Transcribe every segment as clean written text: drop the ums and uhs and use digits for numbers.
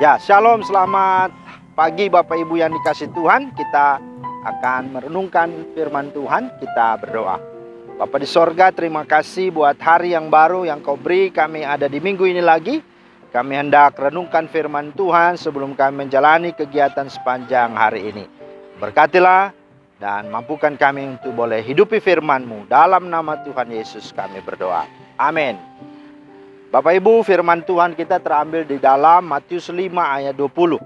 Ya, shalom, selamat pagi Bapak Ibu yang dikasih Tuhan. Kita akan merenungkan firman Tuhan, kita berdoa. Bapa di sorga, terima kasih buat hari yang baru yang Kau beri kami ada di minggu ini lagi. Kami hendak renungkan firman Tuhan sebelum kami menjalani kegiatan sepanjang hari ini. Berkatilah dan mampukan kami untuk boleh hidupi firman-Mu. Dalam nama Tuhan Yesus kami berdoa. Amin. Bapak Ibu, firman Tuhan kita terambil di dalam Matius 5 ayat 20.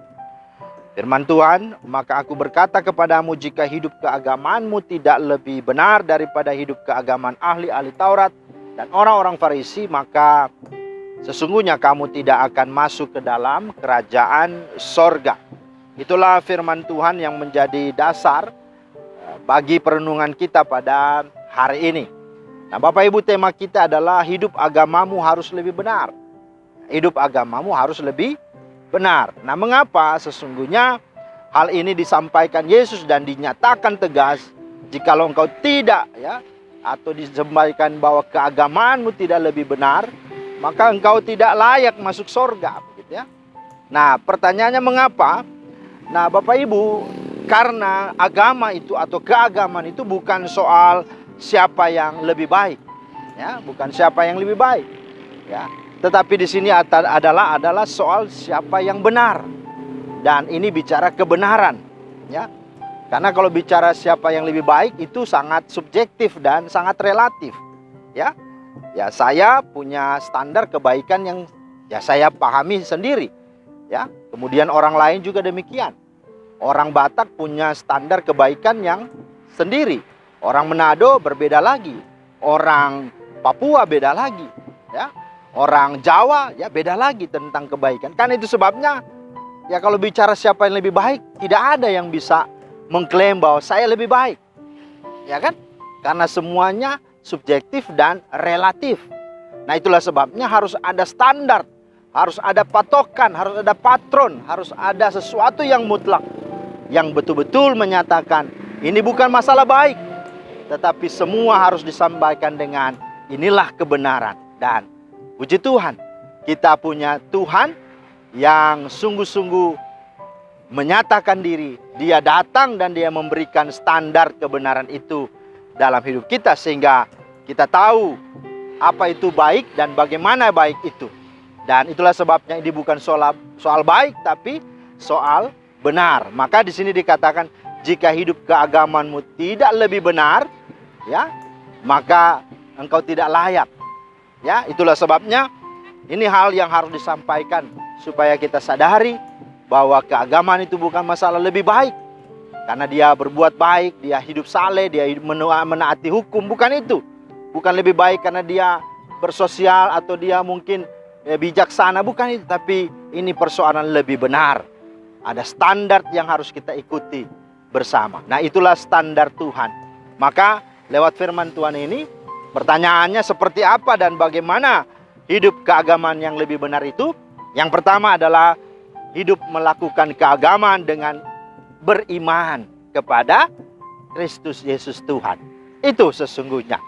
Firman Tuhan, maka aku berkata kepadamu, jika hidup keagamaanmu tidak lebih benar daripada hidup keagamaan ahli-ahli Taurat dan orang-orang Farisi, maka sesungguhnya kamu tidak akan masuk ke dalam kerajaan sorga. Itulah firman Tuhan yang menjadi dasar bagi perenungan kita pada hari ini. Nah, Bapak Ibu, tema kita adalah hidup agamamu harus lebih benar. Hidup agamamu harus lebih benar. Nah, mengapa sesungguhnya hal ini disampaikan Yesus dan dinyatakan tegas, jikalau engkau tidak atau disampaikan bahwa keagamaanmu tidak lebih benar, maka engkau tidak layak masuk surga, begitu ya. Nah, pertanyaannya mengapa? Nah, Bapak Ibu, karena agama itu atau keagamaan itu bukan soal siapa yang lebih baik, ya, bukan siapa yang lebih baik, ya. Tetapi di sini adalah soal siapa yang benar, dan ini bicara kebenaran, ya. Karena kalau bicara siapa yang lebih baik itu sangat subjektif dan sangat relatif, ya. Ya, saya punya standar kebaikan yang ya saya pahami sendiri, ya. Kemudian orang lain juga demikian. Orang Batak punya standar kebaikan yang sendiri. Orang Manado berbeda lagi, orang Papua beda lagi, ya, orang Jawa ya beda lagi tentang kebaikan. Kan itu sebabnya ya kalau bicara siapa yang lebih baik, tidak ada yang bisa mengklaim bahwa saya lebih baik, ya kan? Karena semuanya subjektif dan relatif. Nah, itulah sebabnya harus ada standar, harus ada patokan, harus ada patron, harus ada sesuatu yang mutlak, yang betul-betul menyatakan ini bukan masalah baik, tetapi semua harus disampaikan dengan inilah kebenaran. Dan puji Tuhan, kita punya Tuhan yang sungguh-sungguh menyatakan diri. Dia datang dan dia memberikan standar kebenaran itu dalam hidup kita, sehingga kita tahu apa itu baik dan bagaimana baik itu. Dan itulah sebabnya ini bukan soal baik, tapi soal benar. Maka di sini dikatakan, jika hidup keagamaanmu tidak lebih benar, ya, maka engkau tidak layak. Ya, itulah sebabnya ini hal yang harus disampaikan supaya kita sadari bahwa keagamaan itu bukan masalah lebih baik. Karena dia berbuat baik, dia hidup saleh, dia menaati hukum, bukan itu. Bukan lebih baik karena dia bersosial atau dia mungkin bijaksana, bukan itu. Tapi ini persoalan lebih benar. Ada standar yang harus kita ikuti bersama. Nah, itulah standar Tuhan. Maka lewat firman Tuhan ini, pertanyaannya seperti apa dan bagaimana hidup keagamaan yang lebih benar itu? Yang pertama adalah hidup melakukan keagamaan dengan beriman kepada Kristus Yesus Tuhan. Itu sesungguhnya.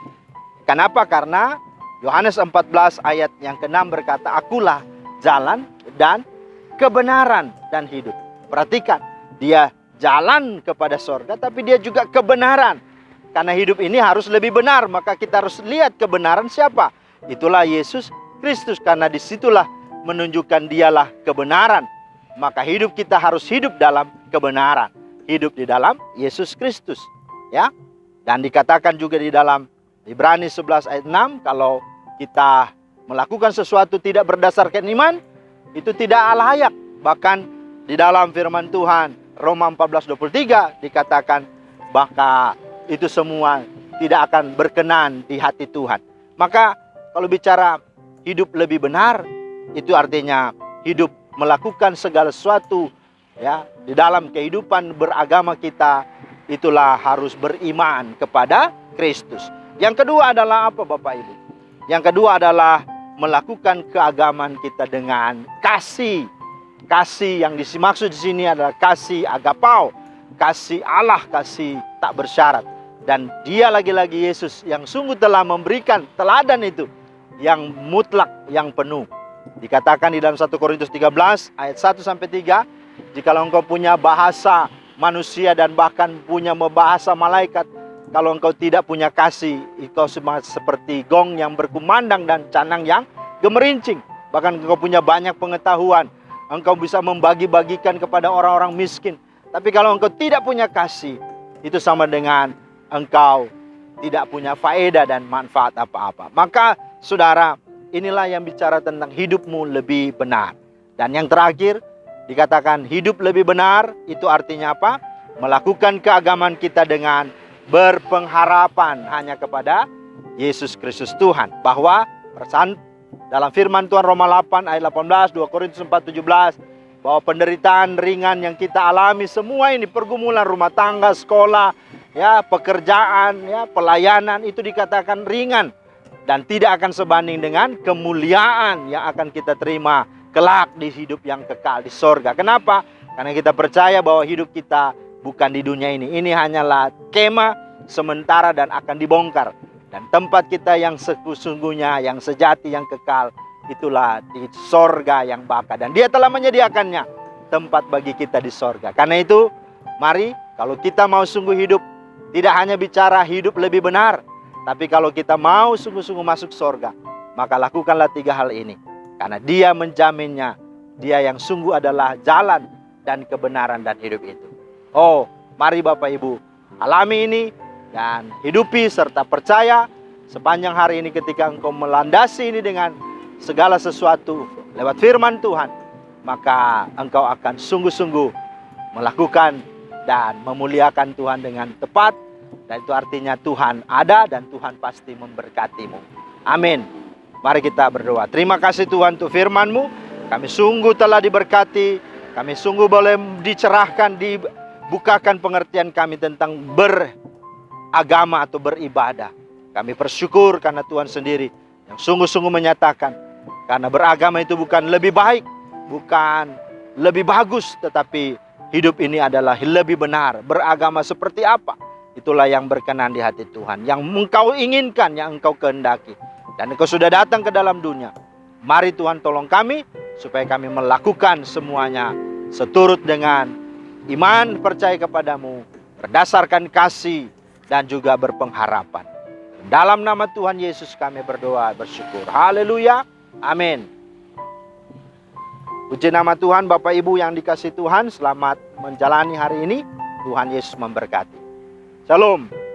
Kenapa? Karena Yohanes 14 ayat yang ke-6 berkata, akulah jalan dan kebenaran dan hidup. Perhatikan, dia jalan kepada surga, tapi dia juga kebenaran. Karena hidup ini harus lebih benar, maka kita harus lihat kebenaran siapa? Itulah Yesus Kristus, karena disitulah menunjukkan dialah kebenaran. Maka hidup kita harus hidup dalam kebenaran, hidup di dalam Yesus Kristus, ya. Dan dikatakan juga di dalam Ibrani 11 ayat 6, kalau kita melakukan sesuatu tidak berdasarkan iman, itu tidak layak. Bahkan di dalam firman Tuhan Roma 14:23 dikatakan bahwa itu semua tidak akan berkenan di hati Tuhan. Maka kalau bicara hidup lebih benar, itu artinya hidup melakukan segala sesuatu ya di dalam kehidupan beragama kita, itulah harus beriman kepada Kristus. Yang kedua adalah apa, Bapak Ibu? Yang kedua adalah melakukan keagamaan kita dengan kasih. Kasih yang dimaksud di sini adalah kasih agapao, kasih Allah, kasih tak bersyarat. Dan dia lagi-lagi Yesus yang sungguh telah memberikan teladan itu, yang mutlak, yang penuh. Dikatakan di dalam 1 Korintus 13 ayat 1-3, jikalau engkau punya bahasa manusia dan bahkan punya bahasa malaikat, kalau engkau tidak punya kasih, engkau seperti gong yang berkumandang dan canang yang gemerincing. Bahkan engkau punya banyak pengetahuan, engkau bisa membagi-bagikan kepada orang-orang miskin. Tapi kalau engkau tidak punya kasih, itu sama dengan engkau tidak punya faedah dan manfaat apa-apa. Maka saudara, inilah yang bicara tentang hidupmu lebih benar. Dan yang terakhir, dikatakan hidup lebih benar, itu artinya apa? Melakukan keagamaan kita dengan berpengharapan hanya kepada Yesus Kristus Tuhan. Bahwa dalam firman Tuhan Roma 8 ayat 18, 2 Korintus 4:17, bahwa penderitaan ringan yang kita alami semua ini, pergumulan rumah tangga, sekolah, ya, pekerjaan, ya, pelayanan, itu dikatakan ringan dan tidak akan sebanding dengan kemuliaan yang akan kita terima kelak di hidup yang kekal di sorga. Kenapa? Karena kita percaya bahwa hidup kita bukan di dunia ini. Ini hanyalah kemah sementara dan akan dibongkar. Dan tempat kita yang sesungguhnya, yang sejati, yang kekal, itulah di sorga yang baka. Dan Dia telah menyediakannya tempat bagi kita di sorga. Karena itu, mari kalau kita mau sungguh hidup, tidak hanya bicara hidup lebih benar, tapi kalau kita mau sungguh-sungguh masuk sorga, maka lakukanlah 3 hal ini. Karena Dia menjaminnya. Dia yang sungguh adalah jalan dan kebenaran dan hidup itu. Oh, mari Bapak Ibu alami ini dan hidupi serta percaya sepanjang hari ini. Ketika engkau melandasi ini dengan segala sesuatu lewat firman Tuhan, maka engkau akan sungguh-sungguh melakukan dan memuliakan Tuhan dengan tepat. Dan itu artinya Tuhan ada dan Tuhan pasti memberkatimu. Amin. Mari kita berdoa. Terima kasih Tuhan untuk firman-Mu. Kami sungguh telah diberkati. Kami sungguh boleh dicerahkan, dibukakan pengertian kami tentang beragama atau beribadah. Kami bersyukur karena Tuhan sendiri yang sungguh-sungguh menyatakan, karena beragama itu bukan lebih baik, bukan lebih bagus, tetapi hidup ini adalah lebih benar. Beragama seperti apa? Itulah yang berkenan di hati Tuhan, yang engkau inginkan, yang engkau kehendaki. Dan engkau sudah datang ke dalam dunia. Mari Tuhan tolong kami, supaya kami melakukan semuanya seturut dengan iman, percaya kepadamu, berdasarkan kasih, dan juga berpengharapan. Dalam nama Tuhan Yesus kami berdoa, bersyukur. Haleluya. Amin. Puji nama Tuhan. Bapak Ibu yang dikasihi Tuhan, selamat menjalani hari ini. Tuhan Yesus memberkati. Shalom.